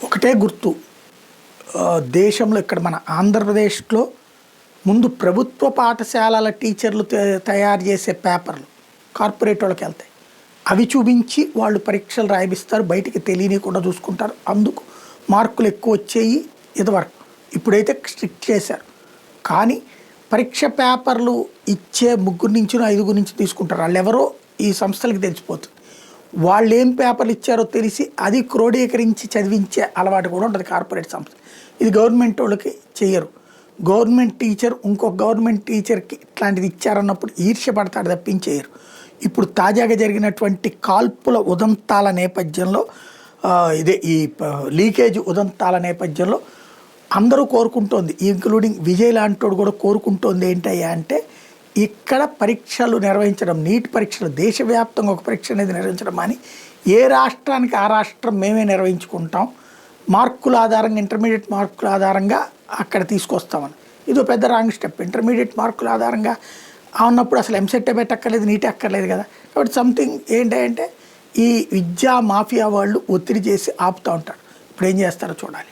ఒకటే గుర్తు. దేశంలో ఇక్కడ మన ఆంధ్రప్రదేశ్లో ముందు ప్రభుత్వ పాఠశాలల టీచర్లు తయారు చేసే పేపర్లు కార్పొరేట్ వాళ్ళకి వెళ్తాయి. అవి చూపించి వాళ్ళు పరీక్షలు రాయిస్తారు, బయటికి తెలియనికుండా చూసుకుంటారు. అందుకు మార్కులు ఎక్కువ వచ్చేయి ఇదివరకు. ఇప్పుడైతే స్ట్రిక్ట్ చేశారు. కానీ పరీక్ష పేపర్లు ఇచ్చే 3 నుంచి 5 నుంచి తీసుకుంటారు. వాళ్ళు ఎవరో ఈ సంస్థలకి తెలిసిపోతుంది. వాళ్ళు ఏం పేపర్లు ఇచ్చారో తెలిసి అది క్రోడీకరించి చదివించే అలవాటు కూడా ఉంటుంది కార్పొరేట్ సంస్థ. ఇది గవర్నమెంట్ వాళ్ళకి చెయ్యరు. గవర్నమెంట్ టీచర్ ఇంకొక గవర్నమెంట్ టీచర్కి ఇట్లాంటిది ఇచ్చారన్నప్పుడు ఈర్ష్యపడతాడు తప్పించేయరు. ఇప్పుడు తాజాగా జరిగినటువంటి కాల్పుల ఉదంతాల నేపథ్యంలో ఈ లీకేజ్ ఉదంతాల నేపథ్యంలో అందరూ కోరుకుంటోంది, ఇంక్లూడింగ్ విజయ్ లాంటోడు కూడా కోరుకుంటోంది ఏంటయ్యా అంటే ఇక్కడ పరీక్షలు నిర్వహించడం, నీట్ పరీక్షలు దేశవ్యాప్తంగా ఒక పరీక్ష అనేది నిర్వహించడం అని ఏ రాష్ట్రానికి ఆ రాష్ట్రం మేమే నిర్వహించుకుంటాం, మార్కుల ఆధారంగా ఇంటర్మీడియట్ మార్కుల ఆధారంగా అక్కడ తీసుకొస్తామని. ఇదో పెద్ద రాంగ్ స్టెప్. ఇంటర్మీడియట్ మార్కుల ఆధారంగా ఉన్నప్పుడు అసలు ఎంసెట్ పెట్టక్కర్లేదు, నీట్ అక్కర్లేదు కదా. కాబట్టి సంథింగ్ ఏంటంటే ఈ విద్యా మాఫియా వాళ్ళు ఒత్తిడి చేసి ఆపుతూ ఉంటారు. ఇప్పుడు ఏం చేస్తారో చూడాలి.